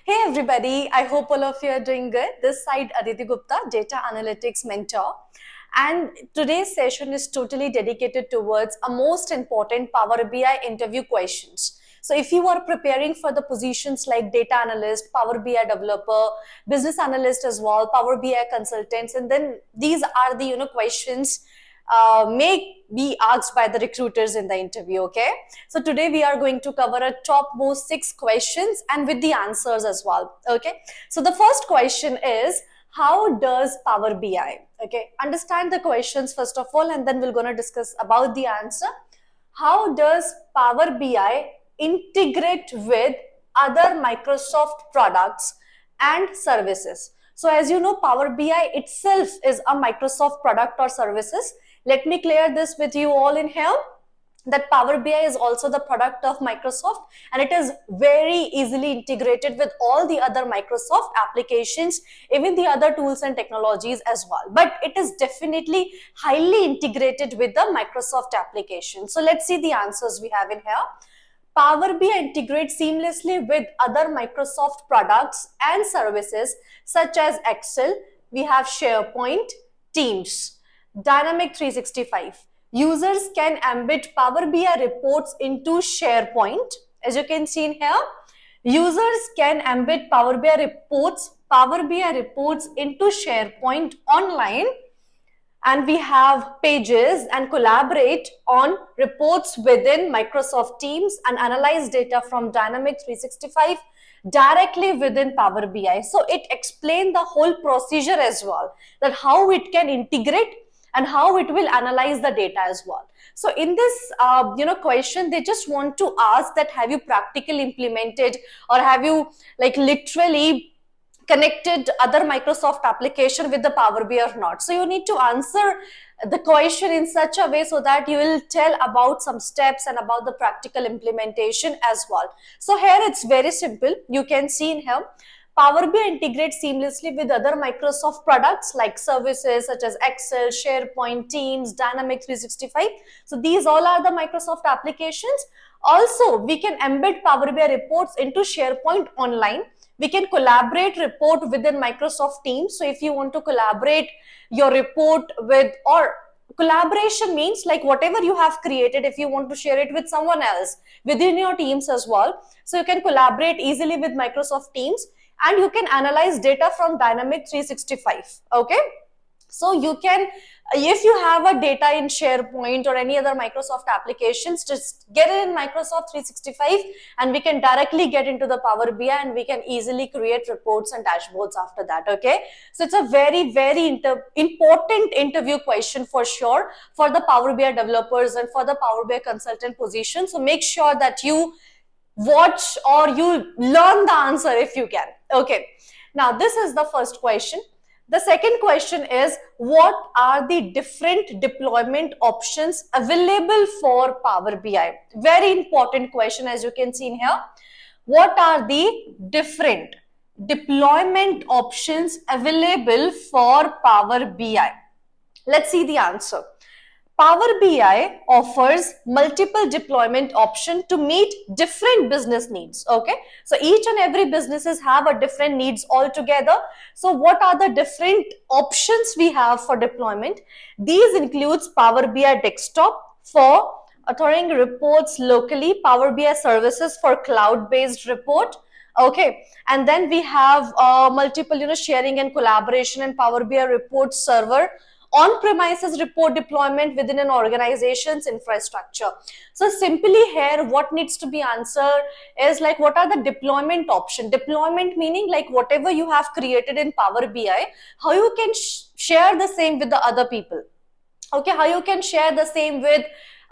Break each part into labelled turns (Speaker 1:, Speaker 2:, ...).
Speaker 1: Hey everybody, I hope all of you are doing good. This side Aditi Gupta, Data Analytics Mentor. And today's session is totally dedicated towards a most important Power BI interview questions. So if you are preparing for the positions like data analyst, Power BI developer, business analyst as well, Power BI consultants, and then these are the questions may be asked by the recruiters in the interview. Okay, so today we are going to cover a top most 6 questions and with the answers as well. Okay, so the first question is, how does Power BI, okay, understand the questions first of all, and then we're going to discuss about the answer. How does Power BI integrate with other Microsoft products and services? So as you know, Power BI itself is a Microsoft product or services. Let me clear this with you all in here, that Power BI is also the product of Microsoft, and it is very easily integrated with all the other Microsoft applications, even the other tools and technologies as well. But it is definitely highly integrated with the Microsoft application. So let's see the answers we have in here. Power BI integrates seamlessly with other Microsoft products and services such as Excel, we have SharePoint, Teams, Dynamic 365. Users can embed Power BI reports into SharePoint. As you can see in here, users can embed Power BI reports into SharePoint online, and we have pages and collaborate on reports within Microsoft Teams and analyze data from Dynamic 365 directly within Power BI. So it explains the whole procedure as well, that how it can integrate and how it will analyze the data as well. So in this question, they just want to ask that have you practically implemented, or have you like literally connected other Microsoft application with the Power BI or not. So you need to answer the question in such a way so that you will tell about some steps and about the practical implementation as well. So here it's very simple. You can see in here, Power BI integrates seamlessly with other Microsoft products like services such as Excel, SharePoint, Teams, Dynamics 365. So these all are the Microsoft applications. Also, we can embed Power BI reports into SharePoint online. We can collaborate report within Microsoft Teams. So if you want to collaborate your report with, or collaboration means like whatever you have created, if you want to share it with someone else within your teams as well. So you can collaborate easily with Microsoft Teams, and you can analyze data from Dynamic 365. Okay, so you can, if you have a data in SharePoint or any other Microsoft applications, just get it in Microsoft 365 and we can directly get into the Power BI and we can easily create reports and dashboards after that. Okay, so it's a very important interview question for sure for the Power BI developers and for the Power BI consultant position. So make sure that you watch or you learn the answer if you can. Okay, now this is the first question. The second question is, what are the different deployment options available for Power BI? Very important question, as you can see in here. What are the different deployment options available for Power BI? Let's see the answer. Power BI offers multiple deployment options to meet different business needs. Okay, so each and every businesses have a different needs altogether. So what are the different options we have for deployment? These includes Power BI desktop for authoring reports locally, Power BI services for cloud-based report. Okay, and then we have multiple sharing and collaboration and Power BI report server, on-premises report deployment within an organization's infrastructure. So simply here, what needs to be answered is like, what are the deployment option? Deployment meaning like whatever you have created in Power BI, how you can share the same with the other people. Okay, how you can share the same with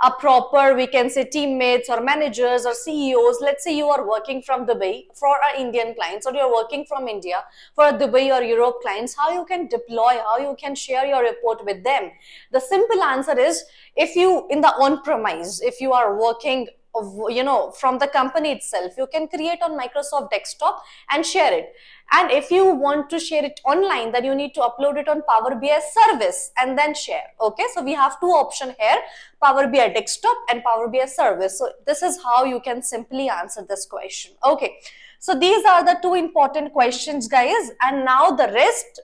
Speaker 1: a proper, we can say, teammates or managers or CEOs. Let's say you are working from Dubai for our Indian clients, or you're working from India for Dubai or Europe clients. How you can deploy, how you can share your report with them? The simple answer is, if you in the on-premise, if you are working from the company itself, you can create on Microsoft desktop and share it. And if you want to share it online, then you need to upload it on Power BI service and then share. Okay, so we have two options here, Power BI desktop and Power BI service. So this is how you can simply answer this question. Okay, So these are the two important questions, guys. And now the rest,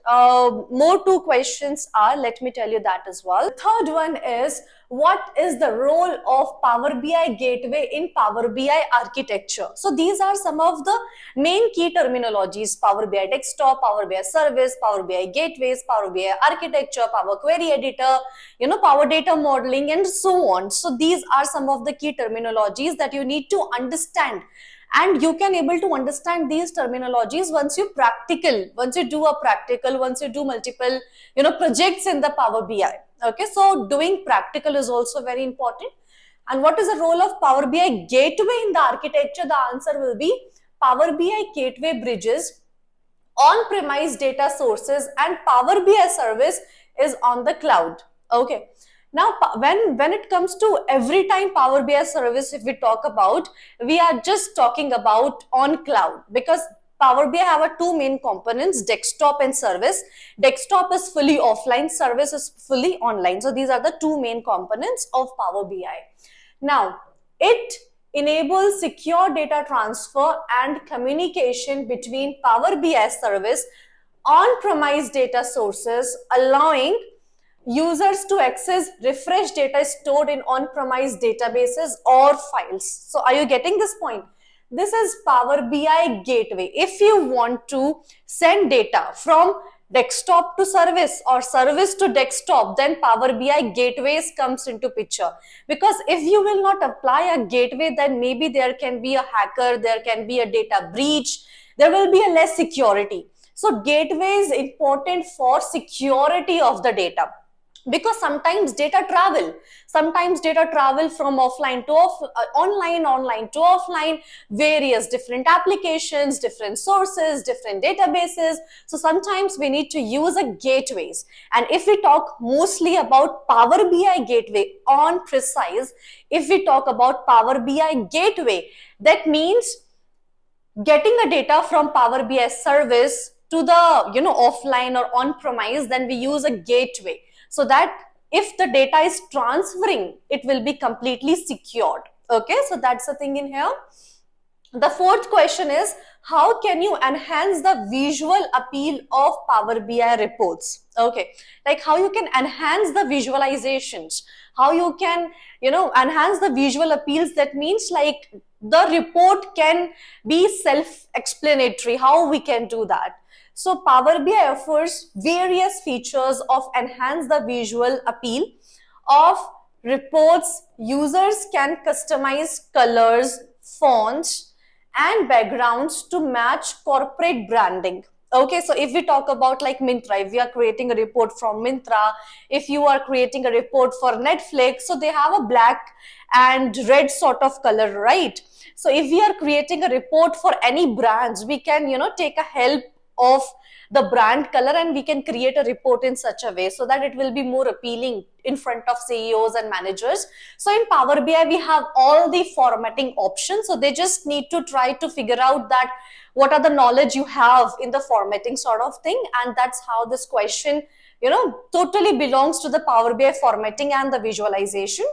Speaker 1: more two questions are, let me tell you that as well. The third one is, what is the role of Power BI Gateway in Power BI architecture? So these are some of the main key terminologies: Power BI Desktop, Power BI Service, Power BI Gateways, Power BI Architecture, Power Query Editor, Power Data Modeling, and so on. So these are some of the key terminologies that you need to understand. And you can able to understand these terminologies once you do a practical, once you do multiple, projects in the Power BI. Okay, so doing practical is also very important. And what is the role of Power BI Gateway in the architecture? The answer will be Power BI Gateway bridges on-premise data sources, and Power BI service is on the cloud. Okay. Now, when it comes to every time Power BI service, if we talk about, we are just talking about on cloud, because Power BI have a two main components: desktop and service. Desktop is fully offline, service is fully online. So these are the two main components of Power BI. Now, it enables secure data transfer and communication between Power BI service on-premise data sources, allowing users to access refresh data stored in on-premise databases or files. So are you getting this point? This is Power BI Gateway. If you want to send data from desktop to service or service to desktop, then Power BI Gateways comes into picture. Because if you will not apply a gateway, then maybe there can be a hacker, there can be a data breach, there will be a less security. So gateway is important for security of the data, because sometimes data travel from offline to online to offline, various different applications, different sources, different databases. So sometimes we need to use a gateways. And if we talk mostly about Power BI Gateway on precise, if we talk about Power BI Gateway, that means getting a data from Power BI service to the offline or on premise, then we use a gateway, so that if the data is transferring, it will be completely secured. Okay, so that's the thing in here. The fourth question is, how can you enhance the visual appeal of Power BI reports? Okay, like how you can enhance the visualizations, how you can, enhance the visual appeals. That means like the report can be self-explanatory, how we can do that. So Power BI offers various features of enhance the visual appeal of reports. Users can customize colors, fonts, and backgrounds to match corporate branding. Okay, so if we talk about like Myntra, if we are creating a report from Myntra, if you are creating a report for Netflix, so they have a black and red sort of color, right? So if we are creating a report for any brands, we can, take a help of the brand color, and we can create a report in such a way so that it will be more appealing in front of CEOs and managers. So in Power BI, we have all the formatting options. So they just need to try to figure out that what are the knowledge you have in the formatting sort of thing. And that's how this question, totally belongs to the Power BI formatting and the visualization.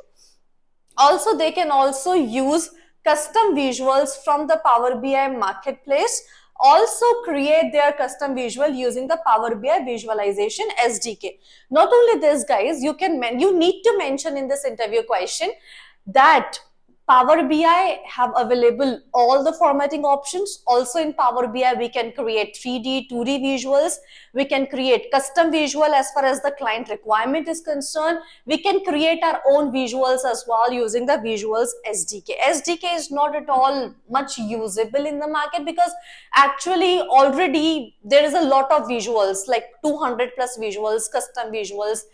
Speaker 1: Also, they can also use custom visuals from the Power BI marketplace, also create their custom visual using the Power BI visualization SDK. Not only this, guys, you need to mention in this interview question that Power BI have available all the formatting options. Also in Power BI, we can create 3D, 2D visuals. We can create custom visual as far as the client requirement is concerned. We can create our own visuals as well using the Visuals SDK. SDK is not at all much usable in the market, because actually already there is a lot of visuals, like 200 plus visuals, custom visuals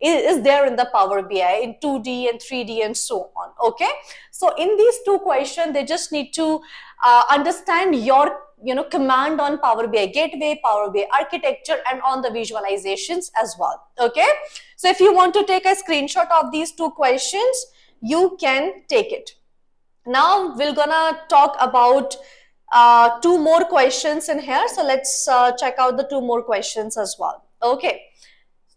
Speaker 1: is there in the Power BI in 2D and 3D and so on. Okay, so in these two questions, they just need to understand your command on Power BI Gateway, Power BI architecture, and on the visualizations as well. Okay, so if you want to take a screenshot of these two questions, you can take it. Now we're gonna talk about two more questions in here. So let's check out the two more questions as well. Okay.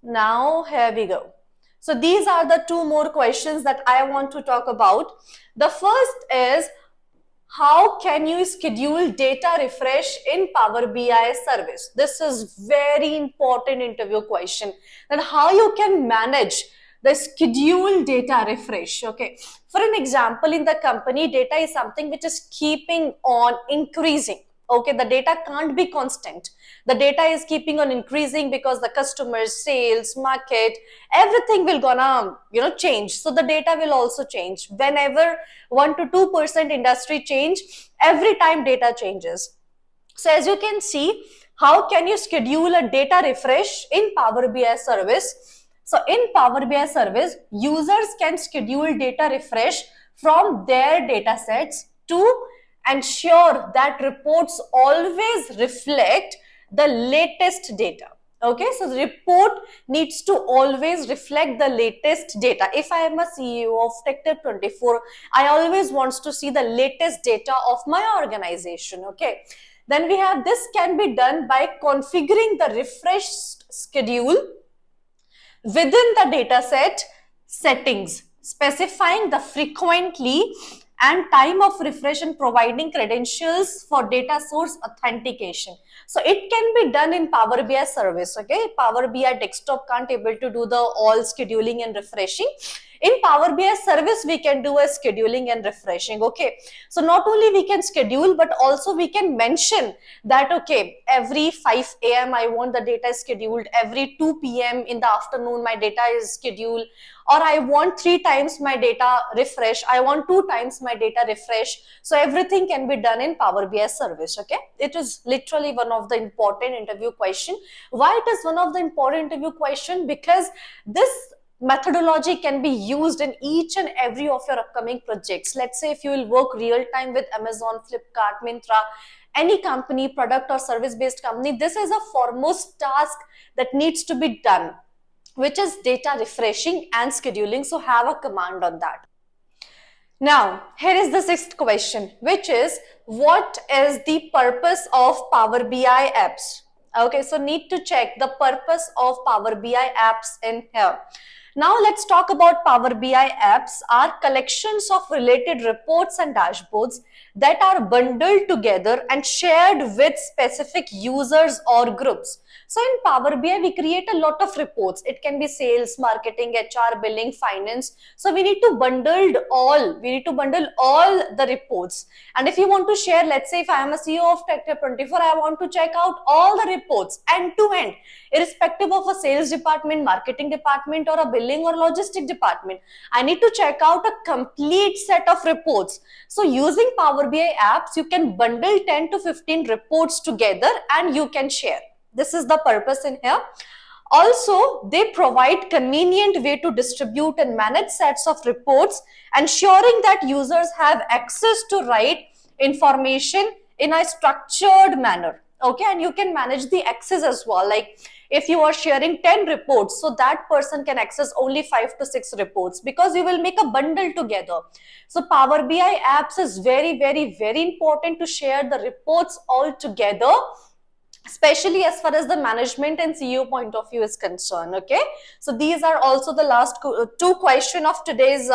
Speaker 1: Now, here we go. So these are the two more questions that I want to talk about. The first is, How can you schedule data refresh in Power BI service? This is very important interview question. Then how you can manage the schedule data refresh. Okay. For an example, in the company, data is something which is keeping on increasing. Okay, the data can't be constant. The data is keeping on increasing because the customers, sales, market, everything will gonna change. So the data will also change. Whenever 1 to 2% industry change, every time data changes. So as you can see, how can you schedule a data refresh in Power BI service? So in Power BI service, users can schedule data refresh from their data sets to ensure that reports always reflect the latest data. Okay, so the report needs to always reflect the latest data. If I am a CEO of TechTip24, I always wants to see the latest data of my organization. Okay, then we have this can be done by configuring the refreshed schedule within the dataset settings, specifying the frequently and time of refresh and providing credentials for data source authentication. So it can be done in Power BI service. Okay, Power BI desktop can't able to do the all scheduling and refreshing. In Power BI service, we can do a scheduling and refreshing. Okay, so not only we can schedule, but also we can mention that, okay, every 5 a.m. I want the data scheduled, every 2 p.m. in the afternoon my data is scheduled, or I want 3 times my data refresh, I want 2 times my data refresh. So everything can be done in Power BI service. Okay, it is literally one of the important interview question. Why it is one of the important interview question? Because this methodology can be used in each and every of your upcoming projects. Let's say if you will work real time with Amazon, Flipkart, Myntra, any company, product or service based company, this is a foremost task that needs to be done, which is data refreshing and scheduling. So have a command on that. Now, here is the sixth question, which is, what is the purpose of Power BI apps? Okay, so need to check the purpose of Power BI apps in here. Now let's talk about Power BI apps are collections of related reports and dashboards that are bundled together and shared with specific users or groups. So in Power BI, we create a lot of reports. It can be sales, marketing, HR, billing, finance. So we need to bundle all the reports. And if you want to share, let's say if I am a CEO of TechTip24, I want to check out all the reports end to end, irrespective of a sales department, marketing department, or a billing or logistic department. I need to check out a complete set of reports. So using Power BI apps, you can bundle 10 to 15 reports together and you can share. This is the purpose in here. Also, they provide convenient way to distribute and manage sets of reports, ensuring that users have access to right information in a structured manner. Okay, and you can manage the access as well. Like if you are sharing 10 reports, so that person can access only 5 to 6 reports because you will make a bundle together. So Power BI apps is very, very, very important to share the reports all together, especially as far as the management and CEO point of view is concerned. Okay, so these are also the last two questions of today's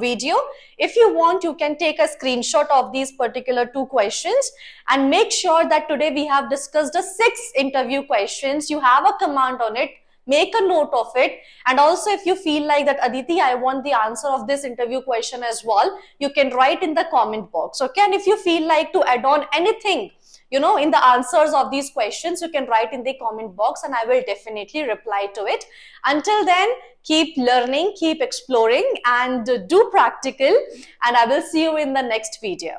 Speaker 1: video. If you want, you can take a screenshot of these particular 2 questions and make sure that today we have discussed the 6 interview questions. You have a command on it, make a note of it. And also if you feel like that, Aditi, I want the answer of this interview question as well, you can write in the comment box. Okay, and if you feel like to add on anything in the answers of these questions, you can write in the comment box and I will definitely reply to it. Until then, keep learning, keep exploring and do practical, and I will see you in the next video.